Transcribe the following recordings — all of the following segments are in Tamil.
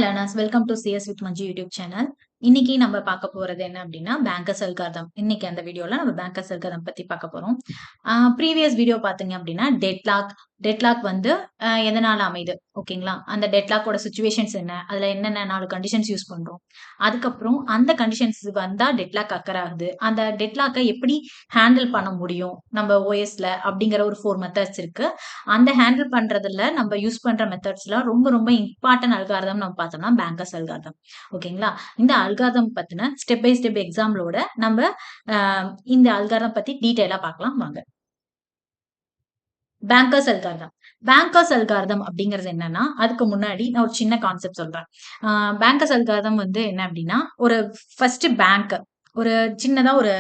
learners, welcome to CS with Manju YouTube channel. இன்னைக்கு நம்ம பார்க்க போறது என்ன அப்படின்னா பேங்கர்ஸ் அல்காரிதம். இன்னைக்கு அந்த வீடியோல நம்ம பேங்கர்ஸ் அல்காரிதம் பத்தி பார்க்க போறோம். ப்ரீவியஸ் வீடியோ பாத்தீங்க அப்படின்னா டெட்லாக் வந்து எதனால அமையுது ஓகேங்களா, அந்த டெட்லாக்கோட சுச்சுவேஷன்ஸ் என்ன, அதுல என்னென்ன 4 கண்டிஷன்ஸ் யூஸ் பண்றோம், அதுக்கப்புறம் அந்த கண்டிஷன்ஸ் வந்தா டெட்லாக் அக்கர் ஆகுது, அந்த டெட்லாக்கை எப்படி ஹேண்டில் பண்ண முடியும் நம்ம ஓஎஸ்ல அப்படிங்கிற ஒரு 4 மெத்தட்ஸ் இருக்கு. அந்த ஹேண்டில் பண்றதுல நம்ம யூஸ் பண்ற மெத்தட்ஸ்ல ரொம்ப ரொம்ப இம்பார்ட்டன்ட் அல்காரிதம் நம்ம பார்த்தோம்னா பேங்கர்ஸ் அல்காரிதம். ஓகேங்களா, இந்த அல்காரிதம் பத்தின ஸ்டெப் பை ஸ்டெப் எக்ஸாம்பிளோட நம்ம இந்த அல்காரிதம் பத்தி டீடைலா பார்க்கலாம் வாங்க. பேங்கர்ஸ் அல்காரிதம் அப்படிங்கிறது என்னன்னா, அதுக்கு முன்னாடி நான் ஒரு சின்ன கான்செப்ட் சொல்றேன். பேங்கர்ஸ் அல்காரிதம் வந்து என்ன அப்படின்னா, ஒரு ஃபர்ஸ்ட் பேங்க் ஒரு சின்னதா ஒரு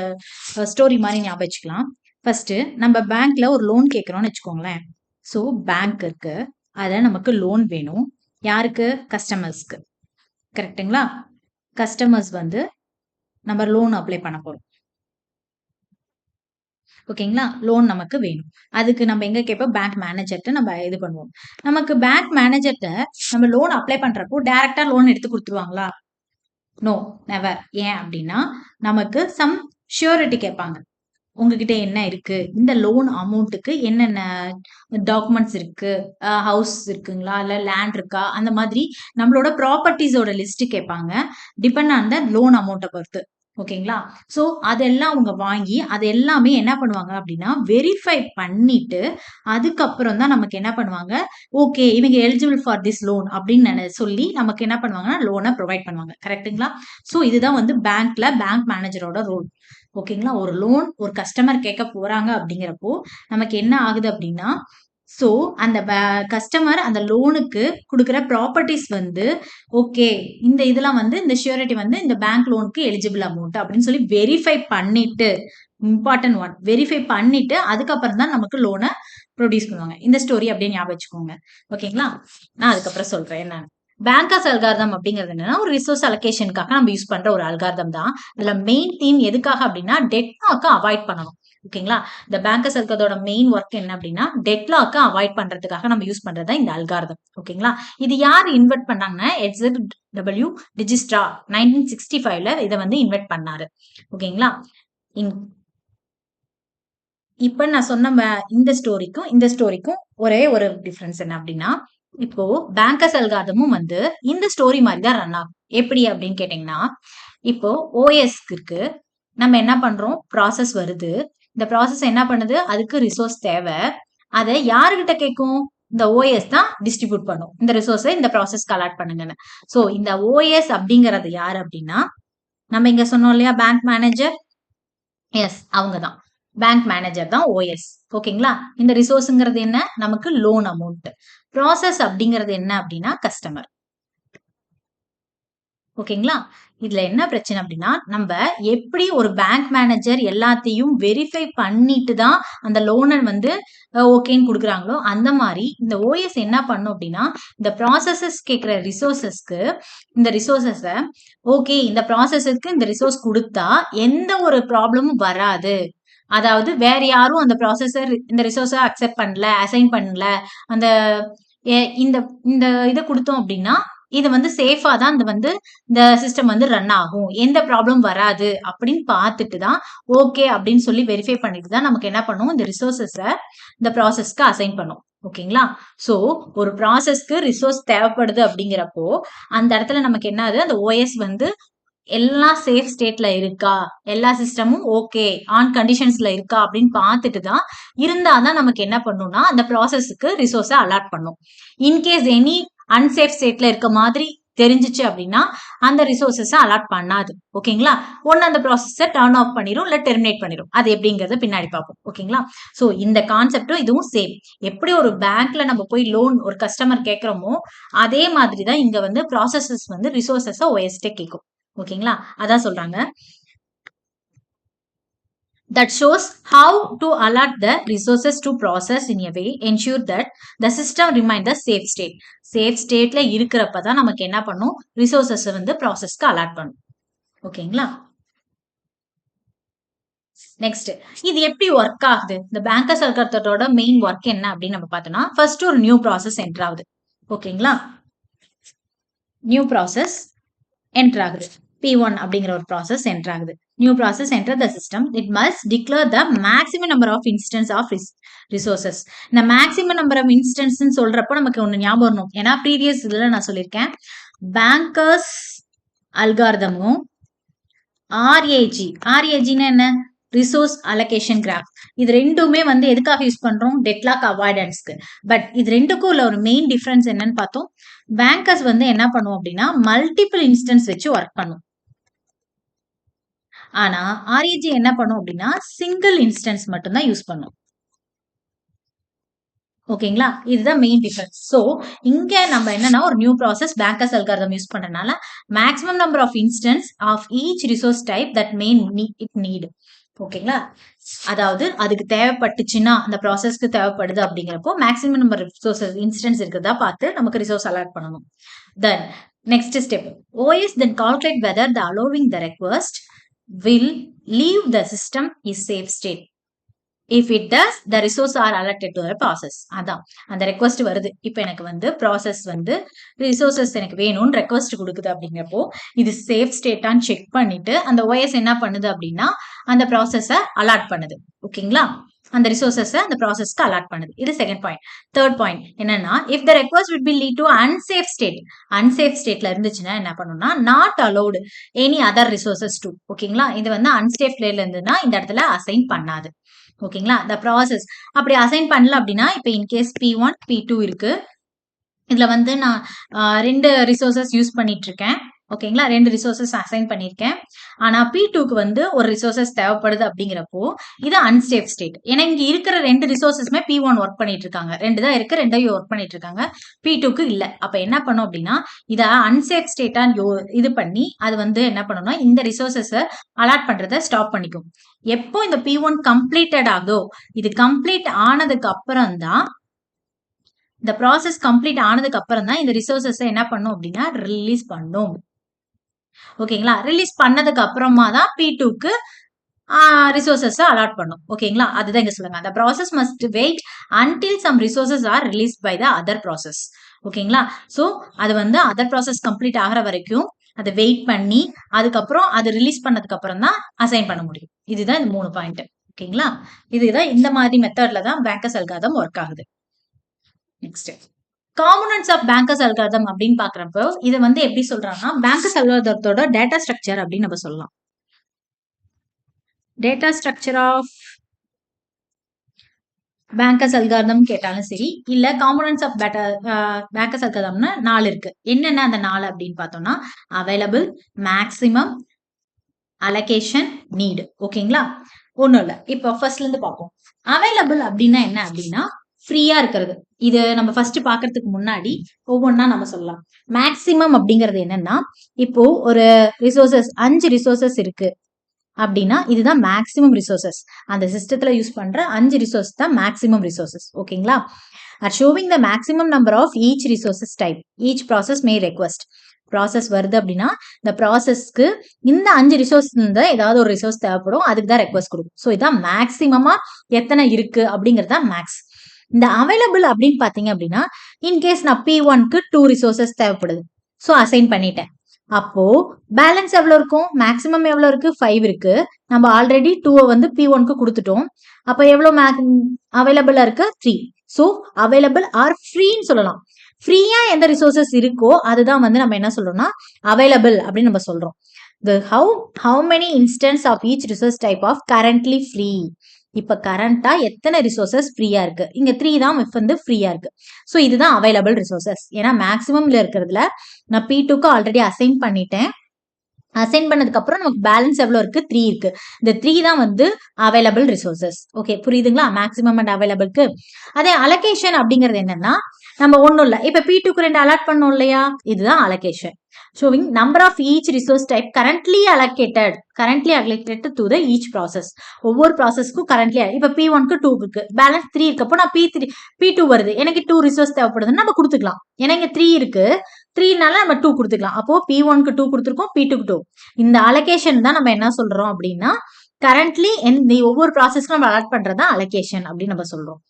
ஸ்டோரி மாதிரி ஞாபகம் வச்சுக்கலாம். ஃபர்ஸ்ட் நம்ம பேங்க்ல ஒரு லோன் கேட்கிறோம்னு வச்சுக்கோங்களேன். ஸோ பேங்க் இருக்கு, அத நமக்கு லோன் வேணும். யாருக்கு? கஸ்டமர்ஸ்க்கு. கரெக்ட்டுங்களா? கஸ்டமர்ஸ் வந்து நம்ம லோன் அப்ளை பண்ண போறோம். ஓகேங்களா, லோன் நமக்கு வேணும். அதுக்கு நம்ம எங்க கேட்போம்? பேங்க் மேனேஜர்ட்ட நம்ம இது பண்ணுவோம். நமக்கு பேங்க் மேனேஜர்ட்ட நம்ம லோன் அப்ளை பண்றப்போ டைரக்டா லோன் எடுத்து கொடுத்துருவாங்களா? No, never. ஏன் அப்படின்னா நமக்கு சம் ஷூரிட்டி கேட்பாங்க. உங்ககிட்ட என்ன இருக்கு, இந்த லோன் அமௌண்ட்டுக்கு என்னென்ன டாக்குமெண்ட்ஸ் இருக்கு, ஹவுஸ் இருக்குங்களா, இல்ல லேண்ட் இருக்கா, அந்த மாதிரி நம்மளோட ப்ராப்பர்ட்டிஸோட லிஸ்ட் கேட்பாங்க, டிபெண்ட் ஆன் த லோன் அமௌண்ட்டை பொறுத்து. ஓகேங்களா, சோ அதெல்லாம் அவங்க வாங்கி அது எல்லாமே என்ன பண்ணுவாங்க அப்படின்னா வெரிஃபை பண்ணிட்டு அதுக்கப்புறம் தான் நமக்கு என்ன பண்ணுவாங்க, ஓகே இவங்க எலிஜிபிள் ஃபார் திஸ் லோன் அப்படின்னு சொல்லி நமக்கு என்ன பண்ணுவாங்கன்னா லோனை ப்ரொவைட் பண்ணுவாங்க. கரெக்ட்டுங்களா? சோ இதுதான் வந்து பேங்க்ல பேங்க் மேனேஜரோட ரோல். ஓகேங்களா, ஒரு லோன் ஒரு கஸ்டமர் கேட்க போறாங்க அப்படிங்கிறப்போ நமக்கு என்ன ஆகுது அப்படின்னா, சோ அந்த கஸ்டமர் அந்த லோனுக்கு கொடுக்குற ப்ராப்பர்ட்டிஸ் வந்து ஓகே, இந்த இதெல்லாம் வந்து இந்த ஷூரிட்டி வந்து இந்த பேங்க் லோனுக்கு எலிஜிபிள் அமௌண்ட் அப்படின்னு சொல்லி வெரிஃபை பண்ணிட்டு, இம்பார்ட்டன்ட் ஒன், வெரிஃபை பண்ணிட்டு அதுக்கப்புறம் தான் நமக்கு லோனை ப்ரொடியூஸ் பண்ணுவாங்க. இந்த ஸ்டோரி அப்படியே ஞாபகம் வச்சுக்கோங்க. ஓகேங்களா, நான் அதுக்கப்புறம் சொல்றேன் என்ன. பேங்கர்ஸ் அல்காரிதம் அப்படிங்கிறது என்னன்னா ஒரு ரிசோர்ஸ் அலோகேஷனுக்காக நம்ம யூஸ் பண்ற ஒரு அல்காரிதம் தான். இதுல மெயின் தீம் எதுக்காக அப்படின்னா டெட்லாக்கை அவாய்ட் பண்ணணும். ஓகேங்களா, இந்த பேங்கர்ஸ் அல்காரிதத்தோட மெயின் ஒர்க் என்ன அப்படின்னா டெட்லாக்கை அவாய்ட் பண்றதுக்காக நம்ம யூஸ் பண்றது இந்த அல்காரிதம். ஓகேங்களா, இது யார் இன்வெர்ட் பண்ணாங்கன்னா எட்ஜர்டபிள்யூ டிஜிஸ்ட்ரா 1965ல இதை வந்து இன்வெர்ட் பண்ணாரு. ஓகேங்களா, இப்ப நான் சொன்ன இந்த ஸ்டோரிக்கும் ஒரே ஒரு டிஃபரன்ஸ் என்ன அப்படின்னா, இப்போ பேங்கர்ஸ் அல்காரிதமும் வந்து இந்த ஸ்டோரி மாதிரி தான் ரன் ஆகும். எப்படி அப்படின்னு கேட்டீங்கன்னா, இப்போ ஓஎஸ்க்கு இருக்கு, நம்ம என்ன பண்றோம், ப்ராசஸ் வருது, இந்த ப்ராசஸ் என்ன பண்ணுது, அதுக்கு ரிசோர்ஸ் தேவை, அதை யாருகிட்ட கேட்கும், இந்த ஓஎஸ் தான் டிஸ்ட்ரிபியூட் பண்ணும் இந்த ரிசோர்ஸை இந்த ப்ராசஸ்க்கு அலாட் பண்ணுங்கன்னு. சோ இந்த ஓஎஸ் அப்படிங்கறது யாரு அப்படின்னா, நம்ம இங்க சொன்னோம் இல்லையா பேங்க் மேனேஜர், எஸ் அவங்க தான் பேங்க் மேனேஜர் தான் ஓஎஸ். ஓகேங்களா, இந்த ரிசோர்ஸ்ங்கிறது என்ன, நமக்கு லோன் அமௌண்ட். ப்ராசஸ் அப்படிங்கிறது என்ன அப்படின்னா கஸ்டமர். ஓகேங்களா, இதுல என்ன பிரச்சனை அப்படின்னா நம்ம எப்படி ஒரு பேங்க் மேனேஜர் எல்லாத்தையும் வெரிஃபை பண்ணிட்டு தான் அந்த லோனை வந்து ஓகேன்னு கொடுக்குறாங்களோ அந்த மாதிரி இந்த ஓஎஸ் என்ன பண்ணும் அப்படின்னா இந்த ப்ராசஸஸ் கேட்குற ரிசோர்சஸ்க்கு இந்த ரிசோர்சஸை ஓகே இந்த ப்ராசஸஸ்க்கு இந்த ரிசோர்ஸ் கொடுத்தா எந்த ஒரு ப்ராப்ளமும் வராது, அதாவது வேற யாரும் அந்த ப்ராசஸர் இந்த ரிசோர்ஸை அக்செப்ட் பண்ணல, அசைன் பண்ணல, அந்த இந்த இந்த இதை கொடுத்தோம் அப்படின்னா இது வந்து சேஃபா தான் இந்த சிஸ்டம் வந்து ரன் ஆகும், எந்த ப்ராப்ளம் வராது அப்படின்னு பார்த்துட்டு தான் ஓகே அப்படின்னு சொல்லி வெரிஃபை பண்ணிட்டு தான் நமக்கு என்ன பண்ணும், இந்த ரிசோர்சஸை இந்த ப்ராசஸ்க்கு அசைன் பண்ணும். ஓகேங்களா, சோ ஒரு ப்ராசஸ்க்கு ரிசோர்ஸ் தேவைப்படுது அப்படிங்கிறப்போ அந்த இடத்துல நமக்கு என்ன ஆகுது, அந்த ஓஎஸ் வந்து எல்லாம் சேஃப் ஸ்டேட்ல இருக்கா, எல்லா சிஸ்டமும் ஓகே ஆன் கண்டிஷன்ஸ்ல இருக்கா அப்படின்னு பார்த்துட்டு தான் இருந்தாதான் நமக்கு என்ன பண்ணும்னா அந்த ப்ராசஸ்க்கு ரிசோர்ஸை அலாட் பண்ணும். இன்கேஸ் எனி அன்சேஃப் ஸ்டேட்ல இருக்க மாதிரி தெரிஞ்சிச்சு அப்படின்னா அந்த ரிசோர்சஸை அலாட் பண்ணாது. ஓகேங்களா, ஒன்னு அந்த ப்ராசஸை டர்ன் ஆஃப் பண்ணிரும் இல்ல டெர்மினேட் பண்ணிரும், அது எப்படிங்கறத பின்னாடி பார்ப்போம். ஓகேங்களா, சோ இந்த கான்செப்டும் இதுவும் சேம். எப்படி ஒரு பேங்க்ல நம்ம போய் லோன் ஒரு கஸ்டமர் கேட்கிறோமோ அதே மாதிரி தான் இங்க வந்து ப்ராசஸஸ் வந்து ரிசோர்சஸை ஓஎஸ்டே கேட்கும். ஓகேங்களா, அதான் சொல்றாங்க that shows how to allot the resources to process in a way ensure that the system remain the safe state. safe stateல இருக்கிறப்ப தான் நமக்கு என்ன பண்ணும், ரிசோர்சஸ் வந்து ப்ராசஸ்க்கு அலாட் பண்ணும். ஓகேங்களா, நெக்ஸ்ட் இது எப்படி ஒர்க் ஆகுது, இந்த பேங்கர்ஸ் அல்காரிதத்தோட மெயின் ஒர்க் என்ன அப்படின்னு நம்ம பார்த்தோம்னா ஃபர்ஸ்ட் ஒரு நியூ ப்ராசஸ் என்டர் ஆகுது. ஓகேங்களா, நியூ ப்ராசஸ் என்டர் ஆகுது. P1 அப்படிங்கிற ஒரு ப்ராசஸ் என்டர் ஆகுது. New process enter the system. It must declare the maximum number of instances of resources. இந்த மேக்ஸிமம் நம்பர் ஆஃப் இன்ஸ்டன்ஸ் சொல்றப்போ நமக்கு ஒன்று ஞாபகம் வரணும். ஏன்னா ப்ரீவியஸ் இதில் நான் சொல்லியிருக்கேன், பேங்கர்ஸ் அல்காரிதமும் RAGனா என்ன, ரிசோர்ஸ் அலோகேஷன் கிராஃப். இது ரெண்டுமே வந்து எதுக்காக யூஸ் பண்றோம், டெட்லாக் அவாய்டன்ஸ்க்கு. பட் இது ரெண்டுக்கும் உள்ள ஒரு மெயின் டிஃபரன்ஸ் என்னன்னு பார்த்தோம். பேங்கர்ஸ் வந்து என்ன பண்ணுவோம் அப்படின்னா மல்டிபிள் இன்ஸ்டன்ஸ் வச்சு ஒர்க் பண்ணும். ஆனா RAG என்ன பண்ணும் அப்படின்னா சிங்கிள் இன்ஸ்டன்ஸ் மட்டும் தான் யூஸ் பண்ணும். ஓகேங்களா, இதுதான் மெயின் டிஃபரன்ஸ். ஸோ இங்க நம்ம என்னன்னா ஒரு new process banker's algorithm use பண்றதுனால maximum number of instances of each resource type that it need. ஓகேங்களா, அதாவது அதுக்கு தேவைப்பட்டுச்சுன்னா அந்த ப்ராசஸ்க்கு தேவைப்படுது அப்படிங்கிறப்போ மேக்ஸிமம் நம்பர் ரிசோர்சஸ் இன்ஸ்டன்ஸ் இருக்கிறதா பார்த்து நமக்கு ரிசோர்ஸ் அலாட் பண்ணணும். Then next step, OS then calculate whether the allowing the request will leave the system is safe state. If it does, the resources are allotted to the process. அதான் அந்த ரெக்வஸ்ட் வருது. இப்போ எனக்கு வந்து ப்ராசஸ் வந்து ரிசோர்சஸ் எனக்கு வேணும்னு ரெக்வஸ்ட் கொடுக்குது அப்படிங்கிறப்போ இது சேஃப் ஸ்டேட்டான்னு செக் பண்ணிட்டு அந்த OS என்ன பண்ணுது அப்படின்னா அந்த ப்ராசஸை அலாட் பண்ணுது. ஓகேங்களா, அந்த ரிசோர்சஸை அந்த ப்ராசஸ்க்கு அலாட் பண்ணுது. இது செகண்ட் பாயிண்ட். தேர்ட் பாயிண்ட் என்னன்னா, if the request will be lead to unsafe state, unsafe ஸ்டேட்ல இருந்துச்சுன்னா என்ன பண்ணணும்னா not allowed any other resources to. ஓகேங்களா, இது வந்து அன்சேஃப் ஸ்டேட்ல இருந்ததுன்னா இந்த இடத்துல அசைன் பண்ணாது. ஓகேங்களா, இந்த ப்ராசஸ் அப்படி அசைன் பண்ணல அப்படின்னா இப்போ இன்கேஸ் P1 P2 இருக்கு, இதுல வந்து நான் 2 ரிசோர்சஸ் யூஸ் பண்ணிட்டு இருக்கேன். ஓகேங்களா, 2 ரிசோர்சஸ் அசைன் பண்ணியிருக்கேன். ஆனா P2க்கு வந்து ஒரு ரிசோர்சஸ் தேவைப்படுது அப்படிங்கிறப்போ இது அன்சேஃப் ஸ்டேட். ஏன்னா இங்க இருக்கிற 2 ரிசோர்சஸ்மே P1 ஒர்க் பண்ணிட்டு இருக்காங்க, 2 தான் இருக்கு, 2 ஒர்க் பண்ணிட்டு இருக்காங்க, P2க்கு இல்ல. அப்ப என்ன பண்ணும் அப்படின்னா இத அன்சேஃப் ஸ்டேட்டா இது பண்ணி அது வந்து என்ன பண்ணணும்னா இந்த ரிசோர்சஸ அலாட் பண்றதை ஸ்டாப் பண்ணிக்கும். எப்போ இந்த P1 கம்ப்ளீட்டட் ஆகுதோ, இது கம்ப்ளீட் ஆனதுக்கு அப்புறம் தான் இந்த ப்ராசஸ் கம்ப்ளீட் ஆனதுக்கு அப்புறம் தான் இந்த ரிசோர்சஸ் என்ன பண்ணும் அப்படின்னா ரிலீஸ் பண்ணும். ஓகேங்களா, ரிலீஸ் பண்ணதுக்கு அப்புறமா தான் P2க்கு ரிசோர்சஸ் அலாட் பண்ணும். ஓகேங்களா, அதுதான் இங்க சொல்லுங்க. அந்த process must wait until some resources are release by the other process. ஓகேங்களா, ஸோ அது வந்து அதர் ப்ராசஸ் கம்ப்ளீட் ஆகிற வரைக்கும் அதை வெயிட் பண்ணி அதுக்கப்புறம் அது ரிலீஸ் பண்ணதுக்கு அப்புறம் தான் அசைன் பண்ண முடியும். இதுதான் இந்த 3 பாயிண்ட். ஓகேங்களா, இதுதான் இந்த மாதிரி மெத்தட்ல தான் பேங்கர்ஸ் அல்காரிதம் ஒர்க் ஆகுது. Next components of bankers algorithm அப்படின்னு பாக்குறப்போ இதை வந்து எப்படி சொல்றாங்கன்னா பேங்கர்ஸ் அல்காரிதத்தோட டேட்டா ஸ்ட்ரக்சர் அப்படின்னு நம்ம சொல்லலாம். Data structure of bankers algorithm கேட்டாலும் சரி, இல்ல காம்போனன்ட்ஸ் ஆஃப் பேங்கர்ஸ் அல்காரிதம்னா 4 இருக்கு. என்னென்ன அந்த 4 அப்படின்னு பார்த்தோம்னா அவைலபிள், மேக்ஸிமம், அலோகேஷன், நீடு. ஓகேங்களா, ஒன்றும் இல்லை. இப்போ ஃபர்ஸ்ட்ல இருந்து பார்ப்போம். அவைலபிள் அப்படின்னா என்ன அப்படின்னா ஃப்ரீயா இருக்கிறது. இது நம்ம ஃபர்ஸ்ட் பாக்குறதுக்கு முன்னாடி ஒவ்வொன்றா நம்ம சொல்லலாம். மேக்சிமம் அப்படிங்கிறது என்னன்னா இப்போ ஒரு ரிசோர்சஸ் 5 ரிசோர்சஸ் இருக்கு அப்படின்னா இதுதான் மேக்சிமம் ரிசோர்சஸ். அந்த சிஸ்டத்துல யூஸ் பண்ற 5 ரிசோர்ஸ் தான் மேக்சிமம் ரிசோர்சஸ். ஓகேங்களா, are showing the maximum number of each resources type each process may request. ப்ராசஸ் வருது அப்படின்னா இந்த ப்ராசஸ்க்கு இந்த 5 ரிசோர்ஸ் இருந்து ஏதாவது ஒரு ரிசோர்ஸ் தேவைப்படும், அதுக்கு தான் ரெக்வஸ்ட் கொடுக்கும். ஸோ இதான் மேக்சிமமா எத்தனை இருக்கு அப்படிங்கிறது தான் மேக்ஸ். இந்த அவைலபிள் அப்படின்னு பாத்தீங்க அப்படின்னா இன்கேஸ் நான் P1க்கு 2 ரிசோர்சஸ் தேவைப்படுது, ஸோ அசைன் பண்ணிட்டேன். அப்போ பேலன்ஸ் எவ்வளவு இருக்கும், மேக்ஸிமம் எவ்வளவு இருக்கு, 5 இருக்கு. நம்ம ஆல்ரெடி 2 வந்து P1க்கு கொடுத்துட்டோம். அப்ப எவ்வளவு அவைலபிளா இருக்கு, 3. ஸோ அவைலபிள் ஆர் ஃப்ரீன்னு சொல்லலாம். ஃப்ரீயா எந்த ரிசோர்சஸ் இருக்கோ அதுதான் வந்து நம்ம என்ன சொல்றோம்னா அவைலபிள் அப்படின்னு நம்ம சொல்றோம். how many instance of each resource type of currently free. இப்ப கரண்டா எத்தனை ரிசோர்சஸ் ஃப்ரீயா இருக்கு, இங்க 3 தான் வந்து ஃப்ரீயா இருக்கு. ஸோ இதுதான் அவைலபிள் ரிசோர்சஸ். ஏன்னா மேக்ஸிமம்ல இருக்கிறதுல நான் P2க்கு ஆல்ரெடி அசைன் பண்ணிட்டேன். அசைன் பண்ணதுக்கு அப்புறம் நமக்கு பேலன்ஸ் எவ்வளவு இருக்கு, 3 இருக்கு. இந்த 3 தான் வந்து அவைலபிள் ரிசோர்சஸ். ஓகே, புரியுதுங்களா, மேக்ஸிமம் அண்ட் அவைலபிள்க்கு. அதே அலோகேஷன் அப்படிங்கிறது என்னன்னா நம்ம ஒண்ணும் இல்ல, இப்ப P2க்கு 2 அலாட் பண்ணோம் இல்லையா, இதுதான் allocation. showing number of each resource type currently allocated to the each process. ஒவ்வொரு ப்ராசஸ்க்கும் currently இப்ப P1க்கு 2 இருக்கு, பேலன்ஸ் 3 இருக்கப்போ நான் P2 வருது, எனக்கு 2 ரிசோர்ஸ் தேவைப்படுதுன்னு நம்ம கொடுத்துக்கலாம். ஏன்னா இங்க 3 இருக்கு, 3னால நம்ம 2 கொடுத்துக்கலாம். அப்போ P1க்கு 2 கொடுத்துருக்கோம், P2க்கு 2. இந்த அலோகேஷன் தான் நம்ம என்ன சொல்றோம் அப்படின்னா கரண்ட்லி ஒவ்வொரு ப்ராசஸ்க்கும் நம்ம அலாட் பண்றதா அலோகேஷன் அப்படின்னு நம்ம சொல்றோம்.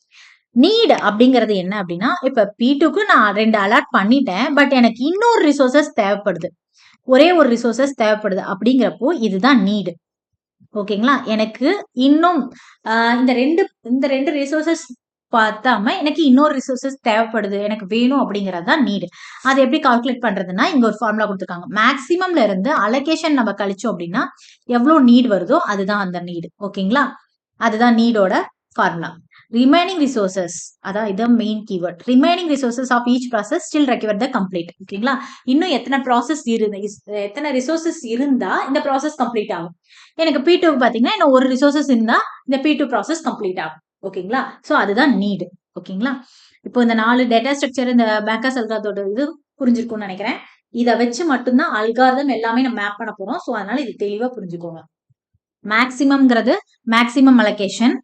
நீட் அப்படிங்கிறது என்ன அப்படின்னா, இப்ப P2க்கு நான் 2 அலாட் பண்ணிட்டேன். பட் எனக்கு இன்னொரு ரிசோர்சஸ் தேவைப்படுது. ஒரே ஒரு ரிசோர்சஸ் தேவைப்படுது அப்படிங்கிறப்போ இதுதான் நீடு. ஓகேங்களா? எனக்கு இன்னும் இந்த ரெண்டு ரிசோர்சஸ் பார்த்தாம எனக்கு இன்னொரு ரிசோர்சஸ் தேவைப்படுது. எனக்கு வேணும் அப்படிங்கிறது தான் நீடு. அதை எப்படி கால்குலேட் பண்றதுன்னா, இங்க ஒரு ஃபார்முலா கொடுத்துருக்காங்க. மேக்ஸிமம்ல இருந்து அலோகேஷன் நம்ம கழிச்சோம் அப்படின்னா எவ்வளவு நீட் வருதோ அதுதான் அந்த நீடு. ஓகேங்களா? அதுதான் நீடோட ஃபார்முலா. ரிமைனிங் ரிசோர்சஸ், அதான் இது main keyword. Remaining resources of each process still require the complete. ஓகேங்களா? இன்னும் எத்தனை ரிசோர்சஸ் இருந்தா இந்த ப்ராசஸ் கம்ப்ளீட் ஆகும். எனக்கு P2 பாத்தீங்கன்னா இன்னும் ஒரு ரிசோர்சஸ் இருந்தா இந்த P2 ப்ராசஸ் கம்ப்ளீட் ஆகும். ஓகேங்களா? சோ அதுதான் நீடு. ஓகேங்களா? இப்போ இந்த 4 டேட்டா ஸ்ட்ரக்சர் இந்த பேங்கர்ஸ் அல்காரிதத்தோட இது புரிஞ்சிருக்கும்னு நினைக்கிறேன். இதை வச்சு மட்டும்தான் அல்காரிதம் எல்லாமே நம்ம மேப் பண்ண போறோம். சோ அதனால இது தெளிவா புரிஞ்சுக்கோங்க. மேக்ஸிமம்ங்கிறது மேக்ஸிமம் அலோகேஷன்,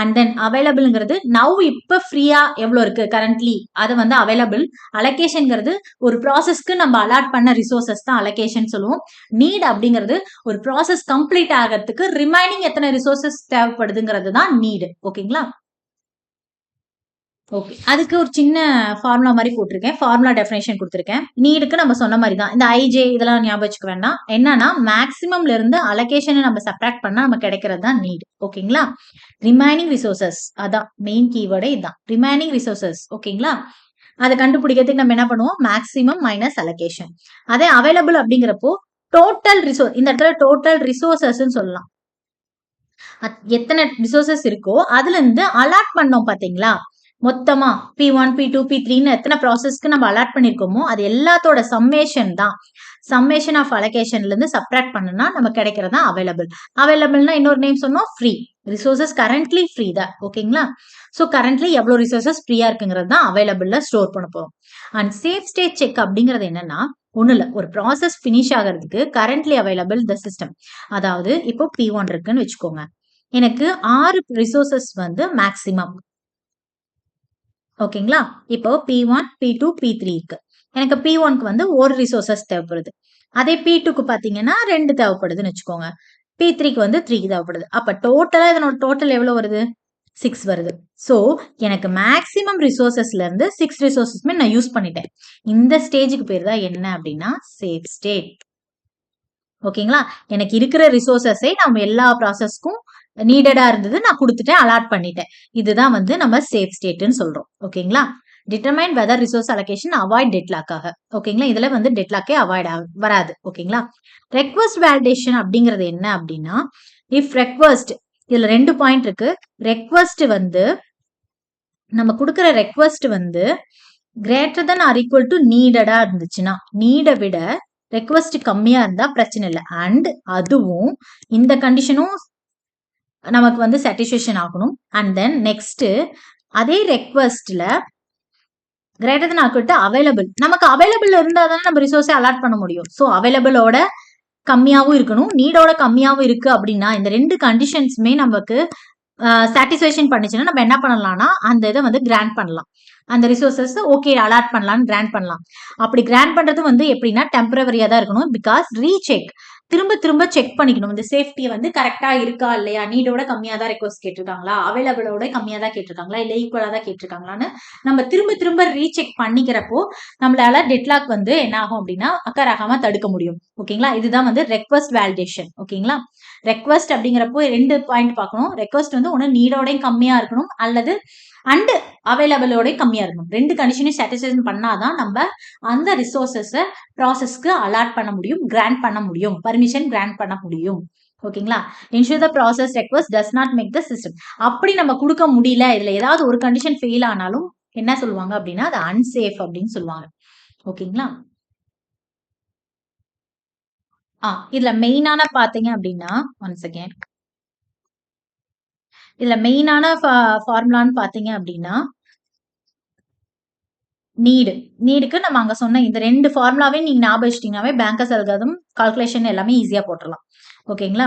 அண்ட் தென் அவைலபிள்ங்கிறது நவ் இப்ப ஃப்ரீயா எவ்வளவு இருக்கு கரண்ட்லி அது வந்து அவைலபிள். அலோகேஷன்ங்கிறது ஒரு ப்ராசஸ்க்கு நம்ம அலாட் பண்ண ரிசோர்சஸ் தான் அலோகேஷன் சொல்லுவோம். நீட் அப்படிங்கிறது ஒரு ப்ராசஸ் கம்ப்ளீட் ஆகிறதுக்கு ரிமைனிங் எத்தனை ரிசோர்சஸ் தேவைப்படுதுங்கிறது தான் நீடு. ஓகேங்களா? ஓகே, அதுக்கு ஒரு சின்ன ஃபார்முலா மாதிரி போட்டிருக்கேன். ஃபார்முலா டெஃபினேஷன் கொடுத்துருக்கேன். நீடுக்கு நம்ம சொன்ன மாதிரி தான் இந்த ஐஜே இதெல்லாம் ஞாபகம் வச்சுக்க வேண்டாம். என்னன்னா மேக்ஸிமம்ல இருந்து அலோகேஷனை நம்ம சப்ராக்ட் பண்ணா நம்ம கிடைக்கிறது தான் நீட். ஓகேங்களா? ரிமைனிங் ரிசோர்சஸ், அதான் மெயின் கீவேர்டே இதுதான், ரிமைனிங் ரிசோர்சஸ். ஓகேங்களா? அதை கண்டுபிடிக்கிறதுக்கு நம்ம என்ன பண்ணுவோம், மேக்ஸிமம் மைனஸ் அலோகேஷன். அதே அவைலபிள் அப்படிங்கிறப்போ டோட்டல் ரிசோர்ஸ், இந்த இடத்துல டோட்டல் ரிசோர்சஸ் சொல்லலாம். எத்தனை ரிசோர்சஸ் இருக்கோ அதுல இருந்து அலாட் பண்ணோம் பாத்தீங்களா, மொத்தமா P1 P2 P3ன்னு எத்தனை ப்ராசஸ்க்கு நம்ம அலாட் பண்ணிருக்கோமோ அது எல்லாத்தோட சம்மேஷன் தான். சம்மேஷன் ஆஃப் அலோகேஷன்ல இருந்து சப்ராக்ட் பண்ணனா நம்ம கிடைக்கிறதா அவைலபிள். அவைலபிள்னா இன்னொரு நேம் சொன்னோம், ஃப்ரீ ரிசோர்சஸ். கரண்ட்லி ஃப்ரீ தான். ஓகேங்களா? சோ கரண்ட்லி எவ்வளவு ரிசோர்சஸ் ஃப்ரீயா இருக்குங்கிறது தான் அவைலபிள்ல ஸ்டோர் பண்ண போறோம். அண்ட் சேஃப் ஸ்டேட் செக் அப்படிங்கிறது என்னன்னா, ஒண்ணு இல்ல, ஒரு ப்ராசஸ் பினிஷ் ஆகிறதுக்கு கரண்ட்லி அவைலபிள் த சிஸ்டம். அதாவது இப்போ P1 இருக்குன்னு வச்சுக்கோங்க, எனக்கு 6 ரிசோர்சஸ் வந்து மேக்ஸிமம். ஓகேங்களா? இப்போ P1 P2 P3 இருக்கு. எனக்கு P1க்கு வந்து ஒரு ரிசோர்சஸ் தேவைப்படுது. அதே P2க்கு பாத்தீங்கன்னா 2 தேவைப்படுதுன்னு வச்சுக்கோங்க. P3க்கு வந்து 3 தேவைப்படுது. அப்ப டோட்டலா இதனோட டோட்டல் எவ்வளவு வருது, 6 வருது. சோ எனக்கு மேக்ஸிமம் ரிசோர்சஸ்ல இருந்து 6 ரிசோர்சஸ்மே நான் யூஸ் பண்ணிட்டேன். இந்த ஸ்டேஜுக்கு பேர் தான் என்ன அப்படின்னா சேஃப் ஸ்டேட். ஓகேங்களா? எனக்கு இருக்கிற ரிசோர்சஸை நம்ம எல்லா ப்ராசஸ்க்கும் நீடடா இருந்தது நான் கொடுத்துட்டேன், அலாட் பண்ணிட்டேன். இதுதான் வந்து நம்ம சேஃப் ஸ்டேட்னு சொல்றோம். ஓகேங்களா? Determine whether resource allocation avoid டெட்லாக்காக. ஓகேங்களா? இதுல வந்து டெட்லாக்கே அவாய்ட் வராது. ஓகேங்களா? ரெக்வஸ்ட் வேலிடேஷன் அப்படிங்கிறது என்ன அப்படின்னா, இஃப் ரெக்வஸ்ட், இதுல 2 பாயிண்ட் இருக்கு. ரெக்வஸ்ட் வந்து நம்ம கொடுக்கிற ரெக்வஸ்ட் வந்து greater than or equal to நீடடா இருந்துச்சுன்னா, நீடை விட ரெக்வஸ்ட் கம்மியா இருந்தா பிரச்சனை இல்லை. அண்ட் அதுவும் இந்த கண்டிஷனும் நமக்கு வந்து சாட்டிஸ்ஃபேக்ஷன் ஆகணும். அண்ட் தென் நெக்ஸ்ட் அதே ரெக்வஸ்ட்ல greater than or equal to available. நமக்கு அவைலபிள் இருந்தா தானே நம்ம ரிசோர்ஸை அலாட் பண்ண முடியும். ஸோ அவைலபிளோட கம்மியாவும் இருக்கணும், நீடோட கம்மியாவும் இருக்கு அப்படின்னா இந்த 2 கண்டிஷன்ஸுமே நமக்கு சாட்டிஸ்ஃபேக்ஷன் பண்ணிச்சுன்னா நம்ம என்ன பண்ணலாம்னா அந்த இதை வந்து கிராண்ட் பண்ணலாம். அந்த ரிசோர்சஸ் ஓகே அலாட் பண்ணலாம்னு கிராண்ட் பண்ணலாம். அப்படி கிராண்ட் பண்றது வந்து எப்படின்னா டெம்பரவரியா தான் இருக்கணும். பிகாஸ் ரீசெக், திரும்ப திரும்ப செக் பண்ணிக்கணும் இந்த சேஃப்டியை வந்து கரெக்டா இருக்கா இல்லையா, நீடோட கம்மியா தான் ரெக்வஸ்ட் கேட்டிருக்காங்களா, அவைலபிளோட கம்மியா தான் கேட்டிருக்காங்களா, இல்ல ஈக்குவலா தான் கேட்டிருக்காங்களான்னு நம்ம திரும்ப திரும்ப ரீசெக் பண்ணிக்கிறப்போ நம்மளால டெட்லாக் வந்து என்ன ஆகும் அப்படின்னா அக்கர் ஆகாம தடுக்க முடியும். ஓகேங்களா? இதுதான் வந்து ரெக்வஸ்ட் வேலிடேஷன். ஓகேங்களா? ரெக்வஸ்ட் அப்படிங்கிறப்போ 2 பாயிண்ட் பார்க்கணும். ரெக்வஸ்ட் வந்து ஒன்னு நீடோடையும் கம்மியா இருக்கணும், அல்லது அண்ட் அவைலபிளோட கம்மியா இருக்கணும். 2 கண்டிஷனையும் சாட்டிஸ்ஃபேக்ஷன் பண்ணாதான் நம்ம அந்த ரிசோர்சஸ் ப்ராசஸ்க்கு அலாட் பண்ண முடியும், கிராண்ட் பண்ண முடியும், பர்மிஷன் கிராண்ட் பண்ண முடியும். ஓகேங்களா? Ensure the process request does not make the system. அப்படி நம்ம கொடுக்க முடியல, இதுல ஏதாவது ஒரு கண்டிஷன் ஃபெயில் ஆனாலும் என்ன சொல்லுவாங்க அப்படின்னா அது அன்சேஃப் அப்படின்னு சொல்லுவாங்க. ஓகேங்களா? இதுல மெயினான பாத்தீங்க அப்படின்னா ஒன்ஸ் அகேன் இதுல மெயினான ஃபார்முலான்னு பாத்தீங்க அப்படின்னா நீடுக்கு நம்ம அங்க சொன்ன இந்த 2 ஃபார்முலாவே நீங்க ஞாபகம் வச்சிட்டீங்கன்னாவே பேங்கர்ஸ் அல்காரிதம் கால்குலேஷன் எல்லாமே ஈஸியா போட்டுடலாம். ஓகேங்களா?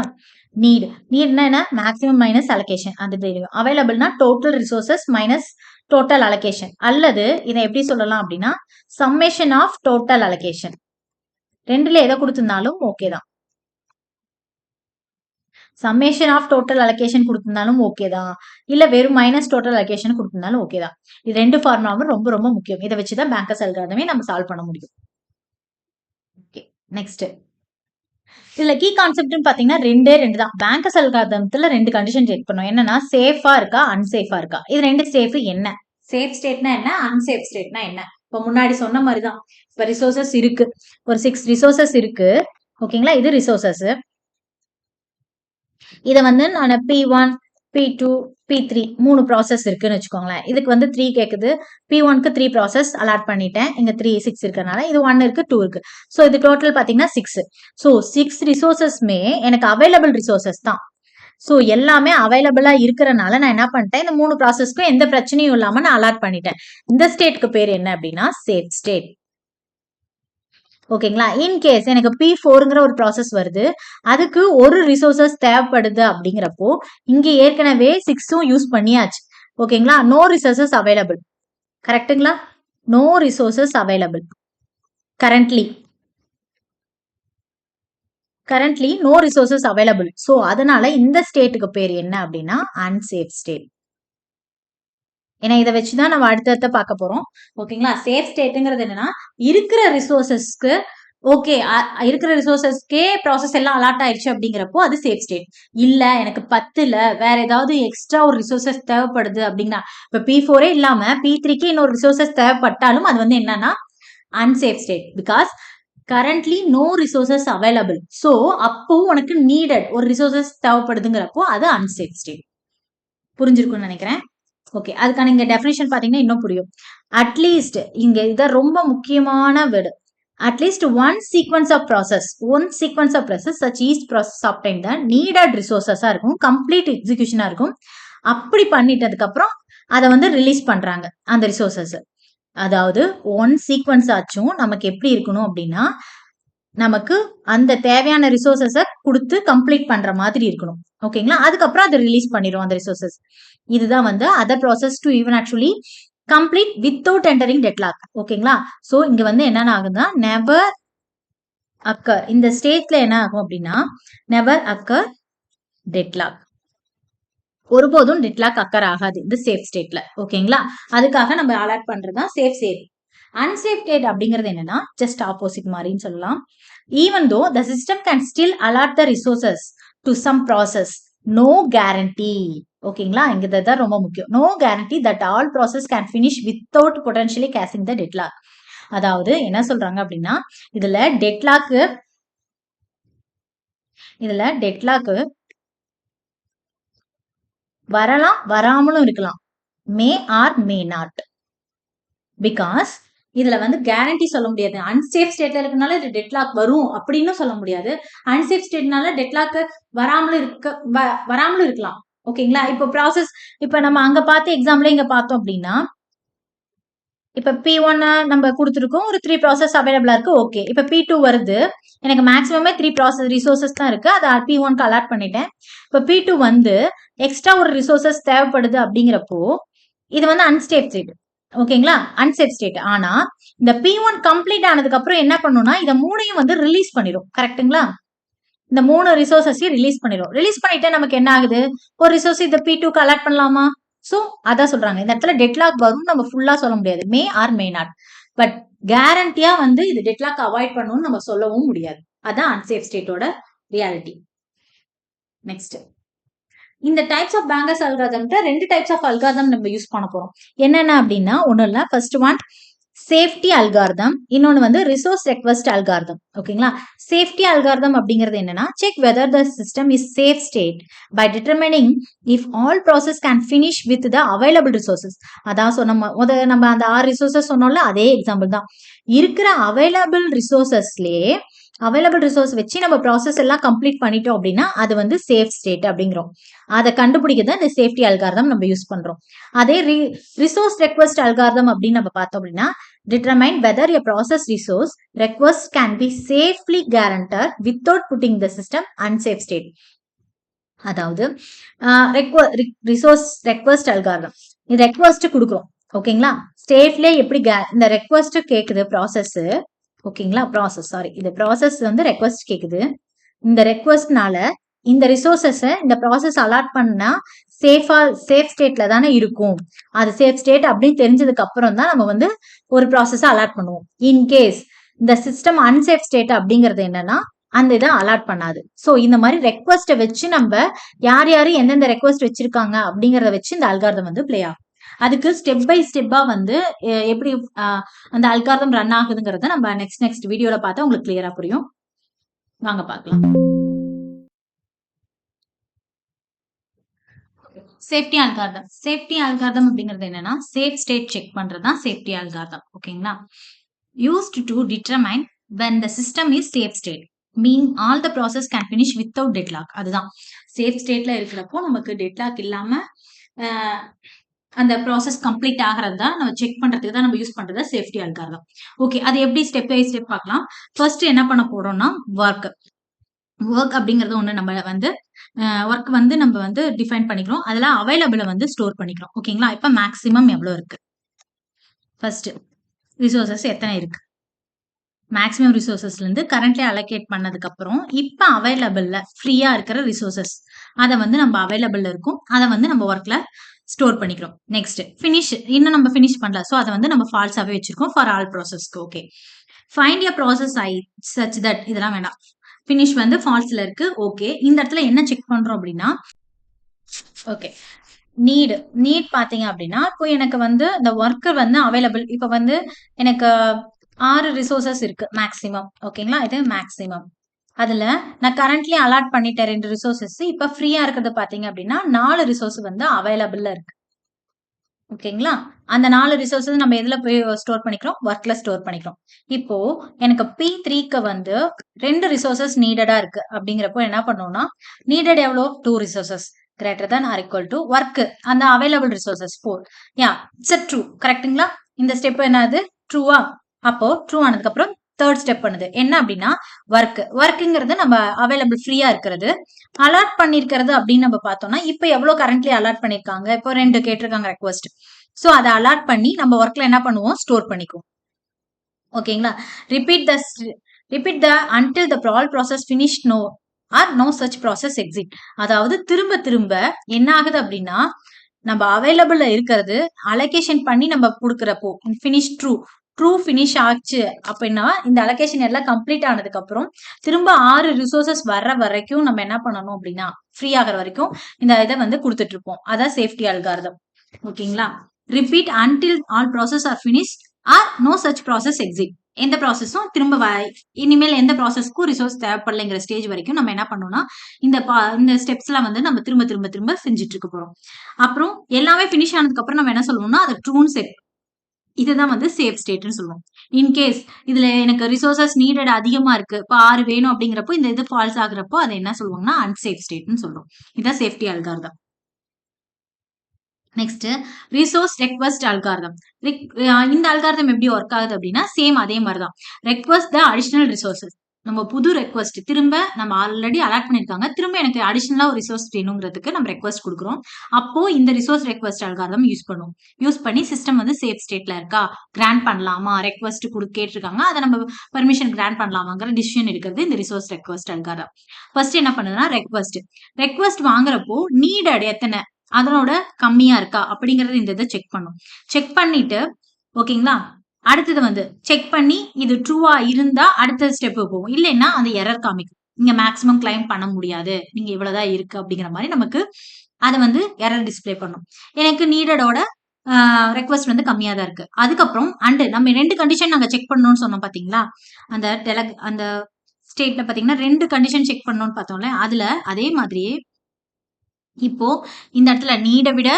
நீட்னா என்ன, மேக்ஸிமம் மைனஸ் அலோகேஷன். அது தெரியும். அவைலபிள்னா total resources minus total allocation, அல்லது இதை எப்படி சொல்லலாம் அப்படின்னா சம்மேஷன் ஆஃப் டோட்டல் அலோகேஷன். 2ல எதை கொடுத்திருந்தாலும் ஓகே தான். சம்மேஷன் ஆஃப் டோட்டல் அலோகேஷன் கொடுத்திருந்தாலும் ஓகே தான், இல்ல வெறும் மைனஸ் டோட்டல் அலோகேஷன் கொடுத்திருந்தாலும் ஓகே தான். இது 2 ஃபார்முலாவும் ரொம்ப ரொம்ப முக்கியம். இதை வச்சுதான் பேங்கர்ஸ் அல்காரிதமே நம்ம சால்வ் பண்ண முடியும். ஓகே, நெக்ஸ்ட் இதுல கீ கான்செப்ட்னு பாத்தீங்கன்னா 2 தான். பேங்கர்ஸ் அல்காரிதத்துல 2 கண்டிஷன் செக் பண்ணும். என்னன்னா சேஃபா இருக்கா அன்சேஃபா இருக்கா. இது 2 சேஃப் என்ன, சேஃப் ஸ்டேட்னா என்ன, அன்சேஃப் ஸ்டேட்னா என்ன. இப்ப முன்னாடி சொன்ன மாதிரிதான். இப்ப ரிசோர்சஸ் இருக்கு, ஒரு 6 ரிசோர்சஸ் இருக்கு. ஓகேங்களா, இது ரிசோர்சஸ். இதை வந்து நான் P1 P2 P3 3 ப்ராசஸ் இருக்குன்னு வச்சுக்கோங்களேன். இதுக்கு வந்து 3 கேக்குது. P1க்கு 3 ப்ராசஸ் அலாட் பண்ணிட்டேன். இங்க 3 6 இருக்கறனால இது 1 இருக்கு 2 இருக்கு. ஸோ இது டோட்டல் பாத்தீங்கன்னா 6. ஸோ 6 ரிசோர்சஸ்மே எனக்கு அவைலபிள் ரிசோர்சஸ் தான். ஸோ எல்லாமே அவைலபிளா இருக்கிறனால நான் என்ன பண்ணிட்டேன், இந்த 3 ப்ராசஸ்க்கும் எந்த பிரச்சனையும் இல்லாம நான் அலாட் பண்ணிட்டேன். இந்த ஸ்டேட்க்கு பேர் என்ன அப்படின்னா சேஃப் ஸ்டேட். ஓகேங்களா, இன்கேஸ் எனக்கு P4ங்கிற ஒரு ப்ராசஸ் வருது, அதுக்கு ஒரு ரிசோர்சஸ் தேவைப்படுது அப்படிங்கிறப்போ இங்க ஏற்கனவே 6ம் யூஸ் பண்ணியாச்சு. ஓகேங்களா, நோ ரிசோர்சஸ் அவைலபிள். கரெக்டுங்களா, no resources available currently no resources available. So அதனால இந்த ஸ்டேட்டுக்கு பேர் என்ன அப்படின்னா அன்சேஃப் ஸ்டேட். ஏன்னா இதை வச்சுதான் நம்ம அடுத்தடுத்த பார்க்க போறோம். ஓகேங்களா, சேஃப் ஸ்டேட்டுங்கிறது என்னன்னா இருக்கிற ரிசோர்சஸ்க்கு ஓகே, இருக்கிற ரிசோர்சஸ்க்கே ப்ராசஸ் எல்லாம் அலாட் ஆயிடுச்சு அப்படிங்கிறப்போ அது சேஃப் ஸ்டேட். இல்ல எனக்கு 10ல வேற ஏதாவது எக்ஸ்ட்ரா ஒரு ரிசோர்சஸ் தேவைப்படுது அப்படின்னா, இப்ப P4 இல்லாம P3க்கு இன்னொரு ரிசோர்சஸ் தேவைப்பட்டாலும் அது வந்து என்னன்னா unsafe state. Because currently no resources available. So அப்போ உனக்கு நீடட் ஒரு ரிசோர்சஸ் தேவைப்படுதுங்கிறப்போ அது அன்சேஃப் ஸ்டேட். புரிஞ்சிருக்கும்னு நினைக்கிறேன். ஓகே, அதுக்கான இங்க டெஃபினிஷன் பாத்தீங்கன்னா இன்னும் புரியும். அட்லீஸ்ட் இங்க இத ரொம்ப முக்கியமான word. At least one sequence of process such is process obtained the needed resources-ஆ இருக்கும், கம்ப்ளீட் எக்ஸிகியூஷனா இருக்கும். அப்படி பண்ணிட்டதுக்கு அப்புறம் அதை வந்து ரிலீஸ் பண்றாங்க அந்த ரிசோர்சஸ். அதாவது ஒன் சீக்வன்ஸ் ஆச்சும் நமக்கு எப்படி இருக்கணும் அப்படின்னா, நமக்கு அந்த தேவையான ரிசோர்சஸ கொடுத்து கம்ப்ளீட் பண்ற மாதிரி இருக்கணும். ஓகேங்களா, அதுக்கப்புறம் அதை ரிலீஸ் பண்ணிடும் அந்த ரிசோர்சஸ். இதுதான் வந்து other process to even actually complete without entering deadlock. ஓகேங்களா, சோ இங்க வந்து என்னென்ன ஆகுதுன்னா நெவர் அக்கர். இந்த ஸ்டேட்ல என்ன ஆகும் அப்படின்னா நெவர் அக்கர் டெட்லாக். ஒருபோதும் டெட்லாக் அக்கர் ஆகாது இந்த சேஃப் ஸ்டேட்ல. ஓகேங்களா, அதுக்காக நம்ம அலாட் பண்றதுதான் சேஃப் ஸ்டேட். அன்சேஃப் ஸ்டேட் அப்படிங்கிறது என்னன்னா ஜஸ்ட் ஆப்போசிட் மாதிரின்னு சொல்லலாம். Even though the system can still allot the resources to some process, no guarantee. ஓகேங்களா, இங்க தான் ரொம்ப முக்கியம். No guarantee that all process can finish without potentially causing the deadlock. அதாவது என்ன சொல்றாங்க அப்படின்னா இதுல டெட்லாக்கு வரலாம் வராமலும் இருக்கலாம், may or may not. Because இதுல வந்து கேரண்டி சொல்ல முடியாது. அன்சேஃப் ஸ்டேட்ல இருக்கனால இது டெட்லாக் வரும் அப்படின்னு சொல்ல முடியாது. அன்சேஃப் ஸ்டேட்னால டெட்லாக் வராமலும் இருக்கலாம். ஓகேங்களா, இப்போ ப்ராசஸ் இப்ப நம்ம அங்க பார்த்த எக்ஸாம்பிள் இங்க பார்த்தோம் அப்படின்னா, இப்ப P1 நம்ம கொடுத்துருக்கோம், ஒரு 3 ப்ராசஸ் அவைலபிளா இருக்கு. ஓகே, இப்ப P2 வருது, எனக்கு மேக்ஸிமமே 3 ப்ராசஸ் ரிசோர்சஸ் தான் இருக்கு, அதை P1க்கு அலாட் பண்ணிட்டேன். இப்ப P2 வந்து எக்ஸ்ட்ரா ஒரு ரிசோர்சஸ் தேவைப்படுது அப்படிங்கிறப்போ இது வந்து அன்சேஃப் ஸ்டேட். ஓகேங்களா, அன்சேஃப் ஸ்டேட். ஆனா இந்த P1 கம்ப்ளீட் ஆனதுக்கு அப்புறம் என்ன பண்ணும்னா இத 3ஐயும் வந்து ரிலீஸ் பண்ணிடும். கரெக்ட்டுங்களா, இந்த 3 ரிசோர்சஸையும் ரிலீஸ் பண்ணிடும். ரிலீஸ் பண்ணிட்டா நமக்கு என்ன ஆகுது, ஒரு ரிசோர்ஸ் இந்த P2க்கு அலாட் பண்ணலாமா? சோ அதான் சொல்றாங்க, இந்த இடத்துல டெட்லாக் வரும் நம்ம ஃபுல்லா சொல்ல முடியாது, may or may not. But கேரண்டியா வந்து இது டெட்லாக் அவாய்ட் பண்ணணும்னு நம்ம சொல்லவும் முடியாது. அதான் அன்சேஃப் ஸ்டேட்டோட ரியாலிட்டி. நெக்ஸ்ட், இந்த டைப்ஸ் ஆஃப் பேங்கர்ஸ் அல்காரிதம்ல 2 டைப்ஸ் ஆஃப் அல்காரிதம் நம்ம யூஸ் பண்ண போறோம். என்னென்ன அப்படின்னா ஒன்றும் இல்லை, ஃபர்ஸ்ட் ஒன் சேஃப்டி அல்காரிதம், இன்னொன்னு வந்து ரிசோர்ஸ் ரெக்வெஸ்ட் அல்காரிதம். ஓகேங்களா, சேஃப்டி அல்காரிதம் அப்படிங்கிறது என்னன்னா check whether the system is safe state by determining if all process can finish with the available resources. அதான் சொன்ன நம்ம அந்த 6 ரிசோர்சஸ் சொன்னோம்ல, அதே எக்ஸாம்பிள் தான். இருக்கிற அவைலபிள் ரிசோர்ஸ் வச்சு நம்ம ப்ராசஸ் எல்லாம் கம்ப்ளீட் பண்ணிட்டோம் அப்படின்னா அது வந்து சேஃப் ஸ்டேட் அப்படிங்கிறோம். அதை கண்டுபிடிக்கிறத இந்த சேஃப்டி அல்காரிதம் நம்ம யூஸ் பண்றோம். அதே ரிசோர்ஸ் ரெக்வெஸ்ட் அல்காரிதம் அப்படின்னு நம்ம பார்த்தோம் அப்படின்னா determine whether a process resource request can be safely guaranteed without putting the system unsafe state. அதாவது ரிசோர்ஸ் ரெக்வெஸ்ட் அல்காரிதம், இது ரெக்வெஸ்ட் கொடுக்குறோம். ஓகேங்களா, ஸ்டேட்ல எப்படி இந்த ரெக்வெஸ்ட் கேக்குது ப்ராசஸ். ஓகேங்களா, இது ப்ராசஸ் வந்து ரெக்வெஸ்ட் கேக்குது. இந்த ரெக்வெஸ்ட்னால இந்த ரிசோர்ஸஸை இந்த ப்ராசஸ் அலாட் பண்ணா சேஃப் ஸ்டேட்ல தானே இருக்கும். அது சேஃப் ஸ்டேட் அப்படின்னு தெரிஞ்சதுக்கு அப்புறம் தான் நம்ம வந்து ஒரு ப்ராசஸை அலாட் பண்ணுவோம். இன்கேஸ் இந்த சிஸ்டம் அன்சேஃப் ஸ்டேட் அப்படிங்கிறது என்னன்னா அந்த இதை அலாட் பண்ணாது. ஸோ இந்த மாதிரி ரெக்வஸ்ட்டை வச்சு நம்ம யார் யாரு எந்தெந்த ரெக்வஸ்ட் வச்சிருக்காங்க அப்படிங்கிறத வச்சு இந்த அல்காரிதம் வந்து பிளே ஆகும். அதுக்கு ஸ்டெப் பை ஸ்டெப்பா வந்து எப்படி அந்த அல்காரிதம் ரன் ஆகுதுங்கிறத நம்ம நெக்ஸ்ட் வீடியோல பார்த்தா உங்களுக்கு கிளியரா புரியும். வாங்க பார்க்கலாம். சேஃப்டி அல்காரிதம் அப்படிங்கிறது என்னன்னா சேஃப் ஸ்டேட் செக் பண்றதுதான் சேஃப்டி அல்காரிதம். ஓகேங்களா? Used to determine when the system is safe state mean all the process can finish without deadlock. அதுதான் சேஃப் ஸ்டேட்ல இருக்கிறப்போ நமக்கு டெட்லாக் இல்லாம அந்த ப்ராசஸ் கம்ப்ளீட் ஆகிறது தான் நம்ம செக் பண்றதுக்கு தான் நம்ம யூஸ் பண்றது சேஃப்டி அல்காரிதம். ஓகே, அது எப்படி ஸ்டெப் பை ஸ்டெப் பார்க்கலாம். ஃபர்ஸ்ட் என்ன பண்ண போறோம்னா ஒர்க் அப்படிங்கறது ஒண்ணு நம்ம வந்து ஒர்க் வந்து நம்ம வந்து டிஃபைன் பண்ணிக்கிறோம். அதுல அவைலபிள வந்து ஸ்டோர் பண்ணிக்கிறோம். ஓகேங்களா? இப்ப மேக்ஸிமம் எவ்வளவு இருக்கு, ஃபர்ஸ்ட் ரிசோர்சஸ் எத்தனை இருக்கு, மேக்ஸிமம் ரிசோர்சஸ்ல இருந்து கரண்ட்லி அலோகேட் பண்ணதுக்கு அப்புறம் இப்ப அவைலபிள்ல ஃப்ரீயா இருக்கிற ரிசோர்சஸ் அதை வந்து நம்ம அவைலபிள்ல இருக்கும், அதை வந்து நம்ம ஒர்க்ல ஸ்டோர் பண்ணிக்கிறோம். நெக்ஸ்ட் ஃபினிஷ், இன்னும் நம்ம ஃபினிஷ் பண்ணல, ஸோ அதை வந்து நம்ம ஃபால்ஸாவே வச்சிருக்கோம் ஃபார் ஆல் ப்ராசஸ்க்கு. Okay, find a process i such that, இதெல்லாம் வேண்டாம், ஃபினிஷ் வந்து ஃபால்ஸ்ல இருக்கு. ஓகே, இந்த இடத்துல என்ன செக் பண்றோம் அப்படின்னா, ஓகே நீட் பாத்தீங்க அப்படின்னா இப்போ எனக்கு வந்து இந்த ஒர்க்கர் வந்து அவைலபிள், இப்போ வந்து எனக்கு 6 ரிசோர்சஸ் இருக்கு மேக்ஸிமம். ஓகேங்களா? இது மேக்ஸிமம். அதுல நான் கரண்ட்லி அலாட் பண்ணிட்டேன் 2 ரிசோர்சஸ். இப்ப ஃப்ரீயா இருக்கிறது பாத்தீங்க அப்படின்னா 4 ரிசோர்ஸ் வந்து அவைலபிள்ல இருக்கு. ஓகேங்களா? அந்த 4 ரிசோர்சஸ் நம்ம எதுல போய் ஸ்டோர் பண்ணிக்கிறோம், ஒர்க்ல ஸ்டோர் பண்ணிக்கிறோம். இப்போ எனக்கு P3க்கு வந்து 2 ரிசோர்சஸ் நீடடா இருக்கு அப்படிங்கிறப்போ என்ன பண்ணோம்னா, நீடட் எவ்வளோ, 2 resources greater than or equal to work அந்த available resources 4. Yeah, it's true. கரெக்ட்டுங்களா? இந்த ஸ்டெப் என்னது, ட்ரூவா? அப்போ ட்ரூ ஆனதுக்கு அப்புறம் தேர்ட் ஸ்டெப் பண்ணுது என்ன அப்படின்னா ஒர்க்குங்கிறது நம்ம அவைலபிள் ஃப்ரீயா இருக்கிறது. அலாட் பண்ணிருக்கிறது அப்படின்னு நம்ம பார்த்தோம்னா இப்ப எவ்வளவு கரண்ட்லி அலாட் பண்ணிருக்காங்க, இப்போ 2 கேட்டிருக்காங்க ரெக்வஸ்ட். ஸோ அதை அலாட் பண்ணி நம்ம ஒர்க்ல என்ன பண்ணுவோம், ஸ்டோர் பண்ணிக்குவோம். ஓகேங்களா? Repeat the until the all process finish no or no such process exit. அதாவது திரும்ப திரும்ப என்ன ஆகுது அப்படின்னா, நம்ம அவைலபிள்ல இருக்கிறது அலோகேஷன் பண்ணி நம்ம கொடுக்குறப்போ ஃபினிஷ் ட்ரூ ஃபினிஷ் ஆச்சு அப்படின்னா இந்த அலோகேஷன் எல்லாம் கம்ப்ளீட் ஆனதுக்கு அப்புறம் திரும்ப 6 ரிசோர்சஸ் வர்ற வரைக்கும் நம்ம என்ன பண்ணணும் அப்படின்னா, ஃப்ரீ ஆகிற வரைக்கும் இந்த இதை வந்து கொடுத்துட்டு இருப்போம். அதான் சேஃப்டி அல்காரிதம். ஓகேங்களா? Repeat until all process are finished or no such process exit. எந்த ப்ராசஸும் திரும்ப இனிமேல் எந்த ப்ராசஸ்க்கும் ரிசோர்ஸ் தேவைப்படலைங்கிற ஸ்டேஜ் வரைக்கும் நம்ம என்ன பண்ணோம்னா இந்த ஸ்டெப்ஸ்லாம் வந்து நம்ம திரும்ப திரும்ப திரும்ப செஞ்சுட்டு இருக்க போறோம். அப்புறம் எல்லாமே ஃபினிஷ் ஆனதுக்கு அப்புறம் நம்ம என்ன சொல்லுவோம்னா அதை ட்ரூன்னு செட், இதுதான் வந்து சேஃப் ஸ்டேட்னு சொல்லுவோம். இன்கேஸ் இதுல எனக்கு ரிசோர்சஸ் நீடட் அதிகமா இருக்கு, இப்போ 6 வேணும் அப்படிங்கிறப்போ இந்த இது ஃபால்ஸ் ஆகுறப்போ அதை என்ன சொல்லுவாங்கன்னா அன்சேஃப் ஸ்டேட்னு சொல்றோம். இதான் safety algorithm. Next resource request algorithm. இந்த அல்காரிதம் எப்படி ஒர்க் ஆகுது அப்படின்னா சேம் அதே மாதிரிதான். ரெக்வஸ்ட் த அடிஷனல் ரிசோர்சஸ், நம்ம புது ரெக்வஸ்ட் திரும்ப நம்ம ஆல்ரெடி அலாட் பண்ணிருக்காங்க, திரும்ப எனக்கு அடிஷனலா ஒரு ரிசோர்ஸ் வேணுங்கிறதுக்கு நம்ம ரெக்வஸ்ட் கொடுக்குறோம். அப்போ இந்த ரிசோர்ஸ் ரெக்வஸ்ட் அல்காரிதம் யூஸ் பண்ணி சிஸ்டம் வந்து சேஃப் ஸ்டேட்ல இருக்கா, கிராண்ட் பண்ணலாமா, ரெக்வஸ்ட் கேட்டிருக்காங்க அதை நம்ம பர்மிஷன் கிராண்ட் பண்ணலாமாங்கிற டிசிஷன் எடுக்கிறது இந்த ரிசோர்ஸ் ரெக்வஸ்ட் அல்காரிதம். ஃபர்ஸ்ட் என்ன பண்ணுதுன்னா ரெக்வஸ்ட் வாங்குறப்போ நீடட் எத்தனை அதனோட கம்மியா இருக்கா அப்படிங்கறது இந்த இதை செக் பண்ணும். செக் பண்ணிட்டு ஓகேங்களா, அடுத்தது வந்து செக் பண்ணி இது ட்ரூவா இருந்தா அடுத்த ஸ்டெப் போகும், இல்லைன்னா அந்த எரர் காமிக்கும், நீங்க மேக்ஸிமம் கிளைம் பண்ண முடியாது, நீங்க இவ்வளவுதான் இருக்கு அப்படிங்கிற மாதிரி நமக்கு அதை வந்து எரர் டிஸ்பிளே பண்ணும். எனக்கு நீடடோட ரெக்வஸ்ட் வந்து கம்மியா தான் இருக்கு. அதுக்கப்புறம் நம்ம 2 கண்டிஷன் நாங்க செக் பண்ணணும்னு சொன்னோம் பாத்தீங்களா, அந்த ஸ்டேட்ல பாத்தீங்கன்னா 2 கண்டிஷன் செக் பண்ணணும்னு பார்த்தோம்ல, அதுல அதே மாதிரியே இப்போ இந்த இடத்துல நீடை விட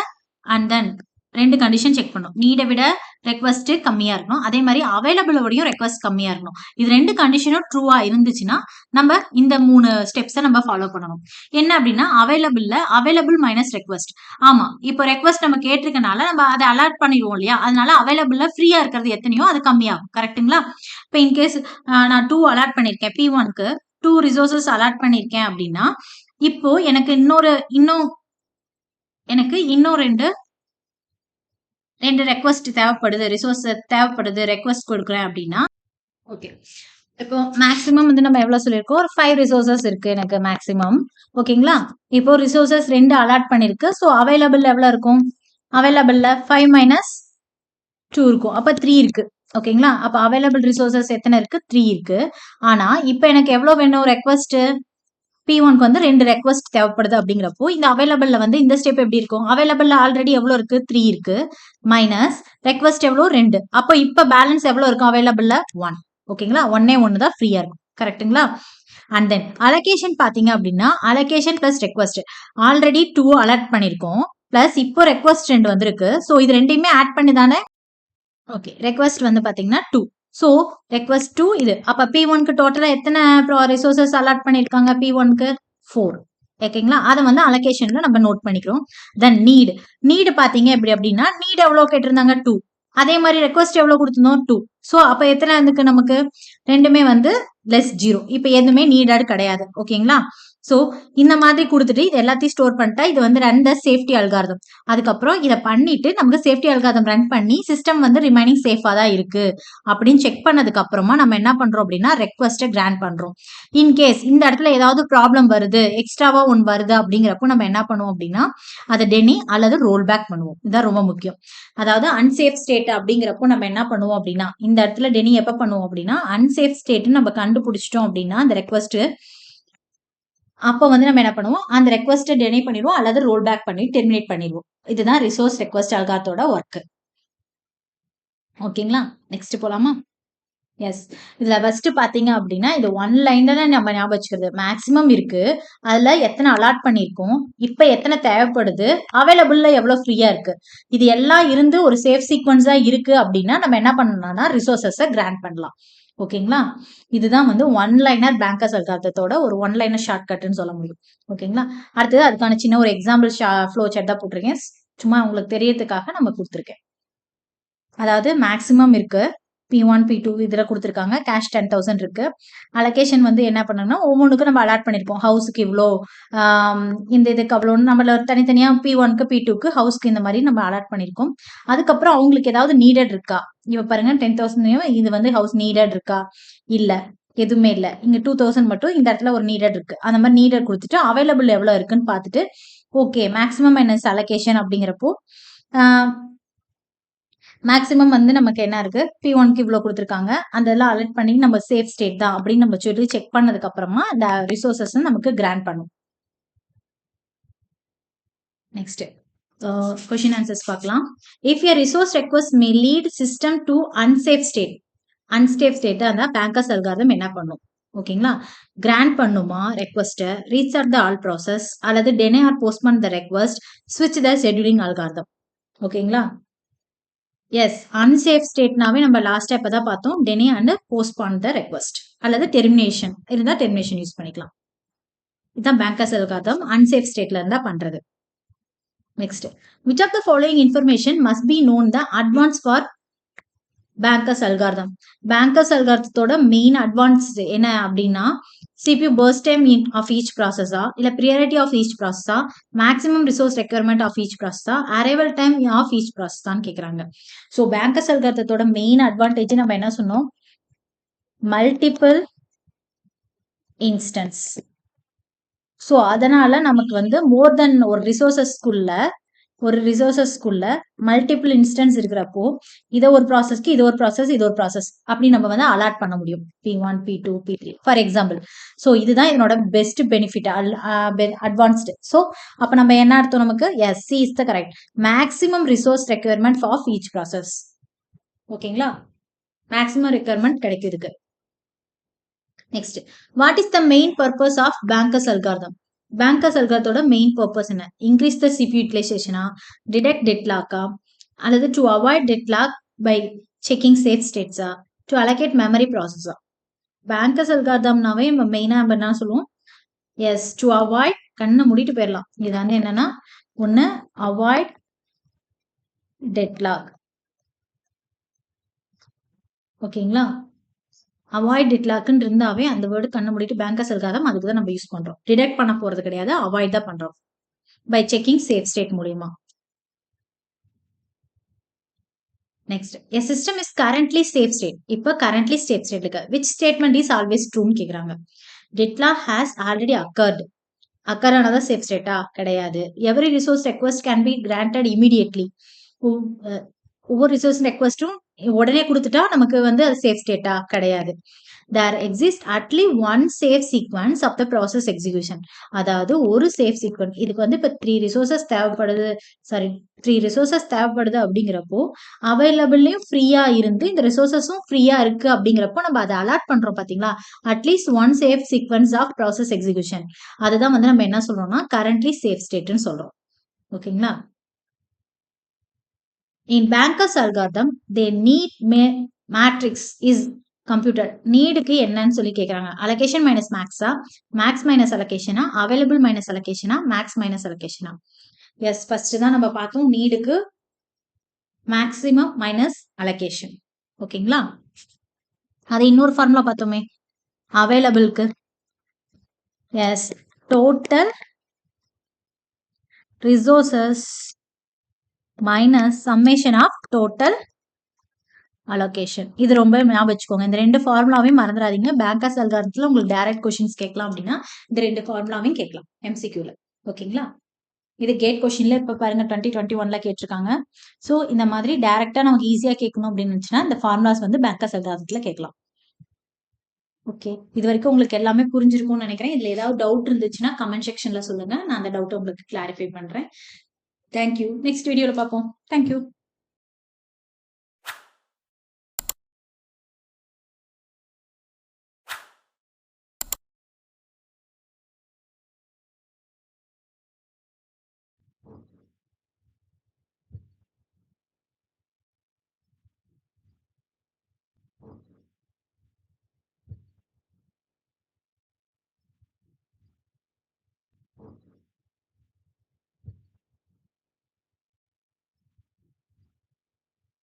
அண்ட் தென் 2 கண்டிஷன் செக் பண்ணும். நீடை விட ரெக்வஸ்ட் கம்மியா இருக்கணும், அதே மாதிரி அவைலபிளோடையும் ரெக்வஸ்ட் கம்மியா இருக்கணும். இது 2 கண்டிஷனும் ட்ரூவா இருந்துச்சுன்னா நம்ம இந்த 3 ஸ்டெப்ஸை நம்ம ஃபாலோ பண்ணணும். என்ன அப்படின்னா அவைலபிள் மைனஸ் ரெக்வஸ்ட். ஆமா, இப்போ ரெக்வஸ்ட் நம்ம கேட்டிருக்கனால நம்ம அதை அலாட் பண்ணிடுவோம் இல்லையா, அதனால அவைலபிள்ல ஃப்ரீயா இருக்கிறது எத்தனையோ அது கம்மியாகும். கரெக்டுங்களா? இப்போ இன்கேஸ் நான் 2 அலாட் பண்ணிருக்கேன், P1க்கு 2 ரிசோர்சஸ் அலாட் பண்ணிருக்கேன் அப்படின்னா இப்போ எனக்கு இன்னும் ரெண்டு ரெக்வஸ்ட் தேவைப்படுது, ரிசோர்ஸ் தேவைப்படுது, ரெக்வஸ்ட் கொடுக்குறேன் அப்படின்னா ஓகே இப்போ மேக்ஸிமம் வந்து நம்ம எவ்வளவு சொல்லியிருக்கோம்? ஒரு 5 ரிசோர்ஸஸ் இருக்கு எனக்கு மேக்ஸிமம். ஓகேங்களா? இப்போ ரிசோர்ஸஸ் 2 அலாட் பண்ணிருக்கு. ஸோ அவைலபிள் எவ்வளவு இருக்கும்? அவைலபிள்ல 5 மைனஸ் 2 இருக்கும். அப்ப 3 இருக்கு. ஓகேங்களா? அப்ப அவைலபிள் ரிசோர்ஸஸ் எத்தனை இருக்கு? 3 இருக்கு. ஆனா, இப்ப எனக்கு எவ்வளவு வேணும் ரெக்வெஸ்ட்? P1க்கு வந்து 2 ரெக்வெஸ்ட் தேவைப்படுது அப்படிங்கிறப்போ, இந்த அவைலபிள்ல வந்து இந்த ஸ்டெப் எப்படி இருக்கும்? அவைலபிள்ல ஆல்ரெடி எவ்வளோ இருக்கு? 3 இருக்கு. மைனஸ் ரெக்வெஸ்ட் எவ்வளோ? 2. அப்போ இப்ப பேலன்ஸ் எவ்வளோ இருக்கும் அவைலபிள்ல? 1. ஓகேங்களா? 1 தான் ஃப்ரீயா இருக்கும். கரெக்ட்டுங்களா? அண்ட் தென் அலோகேஷன் பாத்தீங்க அப்படின்னா, allocation plus request. Already 2 alert பண்ணியிருக்கோம். பிளஸ் இப்போ ரெக்வெஸ்ட் 2 வந்திருக்கு. ஸோ இது ரெண்டையுமே ஆட் பண்ணி தானே ஓகே. ரெக்வெஸ்ட் வந்து பாத்தீங்கன்னா 2. ஸோ ரெக்வெஸ்ட் 2 இது. அப்ப P1க்கு டோட்டலா எத்தனை ரிசோர்ஸஸ் அலாட் பண்ணிருக்காங்க P1க்கு? 4. ஓகேங்களா? அத வந்து அலோகேஷன்ல நம்ம நோட் பண்ணிக்கிறோம். தென் நீட் பாத்தீங்க எப்படி அப்படின்னா, நீட் எவ்வளவு கேட்டிருந்தாங்க? 2. அதே மாதிரி ரெக்வெஸ்ட் எவ்வளவு கொடுத்திருந்தோம்? 2. ஸோ அப்ப எத்தனை இருக்கு நமக்கு? ரெண்டுமே வந்து லெஸ் 0. இப்ப எதுவுமே நீடட் கிடையாது. ஓகேங்களா? ஸோ இந்த மாதிரி கொடுத்துட்டு இது எல்லாத்தையும் ஸ்டோர் பண்ணிட்டா இது வந்து ரன் த சேஃப்டி அல்காரிதம். அதுக்கப்புறம் இதை பண்ணிட்டு நமக்கு சேஃப்டி அல்காரிதம் ரன் பண்ணி சிஸ்டம் வந்து ரிமைனிங் சேஃபா தான் இருக்கு அப்படின்னு செக் பண்ணதுக்கு அப்புறமா நம்ம என்ன பண்றோம் அப்படின்னா ரெக்வஸ்ட்டை கிராண்ட் பண்றோம். இன்கேஸ் இந்த இடத்துல ஏதாவது ப்ராப்ளம் வருது, எக்ஸ்ட்ராவா ஒன்று வருது அப்படிங்கிறப்போ நம்ம என்ன பண்ணுவோம் அப்படின்னா அதை டெனி அல்லது ரோல் பேக் பண்ணுவோம். இதுதான் ரொம்ப முக்கியம். அதாவது அன்சேஃப் ஸ்டேட் அப்படிங்கிறப்போ நம்ம என்ன பண்ணுவோம் அப்படின்னா இந்த இடத்துல டெனி எப்ப பண்ணுவோம் அப்படின்னா அன்சேஃப் ஸ்டேட் நம்ம கண்டுபிடிச்சிட்டோம் அப்படின்னா அந்த ரெக்வஸ்ட் அப்போ வந்து நம்ம என்ன பண்ணுவோம் அந்த ரெக்வஸ்ட்டை டெனை பண்ணிடுவோம் அல்லது ரோல் பேக் பண்ணி டெர்மினேட் பண்ணிடுவோம். இதுதான் ரிசோர்ஸ் ரெக்வஸ்ட் அல்காரிதத்தோட ஒர்க். ஓகேங்களா? நெக்ஸ்ட் போலாமா? எஸ். இதுல ஃபர்ஸ்ட் பாத்தீங்க அப்படின்னா இது 1 லைன்ல தான் நம்ம ஞாபகம் வச்சுக்கிறது. மேக்ஸிமம் இருக்கு. அதுல எத்தனை அலாட் பண்ணியிருக்கோம், இப்ப எத்தனை தேவைப்படுது, அவைலபிள்ல எவ்வளவு ஃப்ரீயா இருக்கு, இது எல்லாம் இருந்து ஒரு சேஃப் சீக்வன்ஸா இருக்கு அப்படின்னா நம்ம என்ன பண்ணலாம்னா ரிசோர்ஸஸை கிராண்ட் பண்ணலாம். ஓகேங்களா? இதுதான் வந்து 1 லைனர் பேங்கர்ஸ் அல்காரிதத்தோட ஒரு 1 லைனர் ஷார்ட்கட்னு சொல்ல முடியும். ஓகேங்களா? அடுத்தது அதுக்கான சின்ன ஒரு எக்ஸாம்பிள் ஃப்ளோ சார்ட் தான் போட்டிருக்கேன். சும்மா உங்களுக்கு தெரியறதுக்காக நம்ம கொடுத்துருக்கேன். அதாவது மேக்ஸிமம் இருக்கு. P1, P2 இதுல கொடுத்துருக்காங்க. கேஷ் 10,000 இருக்கு. அலோகேஷன் வந்து என்ன பண்ணணும்னா ஒவ்வொன்றுக்கும் நம்ம அலாட் பண்ணிருப்போம். ஹவுஸுக்கு இவ்வளோ, இந்த இதுக்கு அவ்வளோன்னு நம்மள தனித்தனியா P1க்கு P2க்கு ஹவுஸ்க்கு இந்த மாதிரி நம்ம அலாட் பண்ணிருக்கோம். அதுக்கப்புறம் அவங்களுக்கு ஏதாவது நீடட் இருக்கா? இப்ப பாருங்க 10,000 இது வந்து ஹவுஸ் நீடட் இருக்கா? இல்ல. எதுவுமே இல்ல. இங்க 2,000 மட்டும் இந்த இடத்துல ஒரு நீடட் இருக்கு. அந்த மாதிரி நீடட் கொடுத்துட்டு அவைலபிள் எவ்வளவு இருக்குன்னு பார்த்துட்டு ஓகே மேக்ஸிமம் மைனஸ் அலோகேஷன் அப்படிங்கிறப்போ மேக்ஸிமம் வந்து நமக்கு என்ன இருக்கு P1க்கு இவ்வளவு கொடுத்துருக்காங்க. அந்த இதெல்லாம் அலர்ட் பண்ணி நம்ம சேஃப் ஸ்டேட் தான் அப்படின்னு நம்ம சொல்லி செக் பண்ணதுக்கு அப்புறமா அந்த ரிசோர்சஸ் நமக்கு கிராண்ட் பண்ணும். நெக்ஸ்ட் கொஸ்டின் ஆன்சர்ஸ் பார்க்கலாம். If your resource request May lead system to unsafe state, unsafe state அந்த பேங்கர்ஸ் அல்காரிதம் என்ன பண்ணும்? ஓகேங்களா? கிராண்ட் பண்ணுமா request, restart the all process அல்லது டெனை ஆர் போஸ்ட்போன் த ரெக்வஸ்ட், ஸ்விட்ச் த ஷெட்யூலிங் அல்காரிதம். ஓகேங்களா? எஸ். அன்சேஃப் ஸ்டேட்னாவே நம்ம லாஸ்டா இப்பதான் பார்த்தோம். டெனி அண்ட் போஸ்ட்பான் த ரெக்வஸ்ட் அல்லது டெர்மினேஷன் இருந்தா டெர்மினேஷன் யூஸ் பண்ணிக்கலாம். இதுதான் பேங்கர்ஸ் அல்காரிதம் அன்சேஃப் ஸ்டேட்ல இருந்தா பண்றது. Next, which of the following information must be known the advance for bankers algorithm? Bankers அல்காரிதத்தோட மெயின் அட்வான்ஸ் என்ன அப்படின்னா CPU burst time of each processor இல்ல priority of each processor, maximum resource requirement of each processor, arrival time of each processor கேக்குறாங்க. சோ பேங்கர்ஸ் அல்காரிதத்தோட மெயின் அட்வான்டேஜ் நம்ம என்ன சொன்னோம்? Multiple instance. சோ அதனால நமக்கு வந்து மோர் தென் ஒரு ரிசோர்சஸ்க்குள்ள மல்டிபிள் இன்ஸ்டன்ஸ் இருக்கிறப்போ இதை ஒரு ப்ராசஸ்க்கு இது ஒரு ப்ராசஸ் இது ஒரு ப்ராசஸ் அப்படி நம்ம வந்து அலாட் பண்ண முடியும். P1, P2, P3 for example. So இதுதான் இதனோட பெஸ்ட் பெனிஃபிட் அட்வான்ஸ்டு. ஸோ அப்ப நம்ம என்ன அர்த்தம் நமக்கு? Yes, C is the correct. Maximum resource requirement for each process. ஓகேங்களா? மேக்ஸிமம் ரெக்யர்மெண்ட் கிடைக்குதுக்கு. Next, what is the main purpose of bankers algorithm? Bankers அல்காரிதத்தோட மெயின் பர்பஸ் என்ன? இன்க்ரீஸ் த CPU யூட்டிலைசேஷனா, டிடெக்ட் டெட்லாக்கா, அல்லது to avoid deadlock by checking safe ஸ்டேட்ஸா, டு அலோகேட் மெமரி ப்ராசஸா? பேங்கர்ஸ் அல்காரிதம்னாவே நம்ம மெயினா நம்ம என்ன சொல்லுவோம்? எஸ், டு அவாய்ட், கண்ணை மூடிட்டு போயிடலாம். இது வந்து என்னன்னா ஒன்னு அவாய்ட் டெட்லாக். ஓகேங்களா? அவாய்ட் டெட்லாக்னு இருந்தாவே அந்த வேர்டு கண்ணு மூடிட்டு பேங்கர்ஸ் அல்காரிதம் அதுக்கு தான் நம்ம யூஸ் பண்றோம். டிடெக்ட் பண்ண போறது கிடையாது, அவாய்ட் தான் பண்றோம் பை செக்கிங் சேஃப் ஸ்டேட் மூலியமா. Next a system is currently safe state. இப்போ currently safe state இருக்கு. which statement is always true ன்னு கேக்குறாங்க. deadlock has already occurred. occur ஆனதா safe state கிடையாது. every resource request can be granted immediately. ஒவ்வொரு ரிசோர்ஸ் ரெக்வஸ்ட்டும் உடனே கொடுத்துட்டா நமக்கு வந்து அது சேஃப் ஸ்டேட்டா கிடையாது. there exists at least one safe sequence of the process execution. அதாவது ஒரு சேஃப் சீக்வன்ஸ். இதுக்கு வந்து இப்போ 3 ரிசோர்சஸ் தேவைப்படுது அப்படிங்கிறப்போ அவைலபிள்லயும் ஃப்ரீயா இருந்து இந்த ரிசோர்சஸும் ஃப்ரீயா இருக்கு அப்படிங்கிறப்போ நம்ம அதை அலாட் பண்றோம் பாத்தீங்களா. At least one safe sequence of process execution. அதுதான் வந்து நம்ம என்ன சொல்றோம்னா கரண்ட்லி சேஃப் ஸ்டேட்னு சொல்றோம். ஓகேங்களா. In Banker's algorithm, the need matrix is computed. நீடுக்கு என்னன்னு சொல்லி கேக்குறாங்க. allocation minus max-ஆ, max minus allocation-ஆ, available minus allocation-ஆ, max minus allocation-ஆ. எஸ், ஃபர்ஸ்ட் தான் நம்ம பார்த்தோம் நீடுக்கு மேக்ஸிமம் மைனஸ் allocation. ஓகேங்களா. அது இன்னொரு ஃபார்முலா பார்த்தோமே அவைலபிளுக்கு. Yes, total resources minus summation of total allocation. இது ரொம்ப ஞாபகம் வச்சுக்கோங்க. இந்த ரெண்டு ஃபார்முலாவையும் மறந்துடாதீங்க. பேங்கர்ஸ் அல்காரிதத்துல உங்களுக்கு டைரக்ட் கொஸ்டின்ஸ் கேட்கலாம் அப்படின்னா இந்த ரெண்டு ஃபார்முலாவையும் கேட்கலாம் எம்சிக்யூல. ஓகேங்களா. இது கேட் கொஸ்டின்ல இப்ப பாருங்க 2021ல கேட்டிருக்காங்க. ஸோ இந்த மாதிரி டைரக்டா நமக்கு ஈஸியா கேட்கணும் அப்படின்னு இருந்துச்சுன்னா இந்த ஃபார்முலாஸ் வந்து பேங்கர்ஸ் அல்காரிதத்துல கேட்கலாம். ஓகே, இது வரைக்கும் உங்களுக்கு எல்லாமே புரிஞ்சிருக்கும்னு நினைக்கிறேன். இதுல ஏதாவது டவுட் இருந்துச்சுன்னா கமெண்ட் செக்ஷன்ல சொல்லுங்க. நான் அந்த டவுட்டை உங்களுக்கு கிளாரிஃபை பண்றேன். தேங்க்யூ. நெக்ஸ்ட் வீடியோல பார்ப்போம். தேங்க்யூ.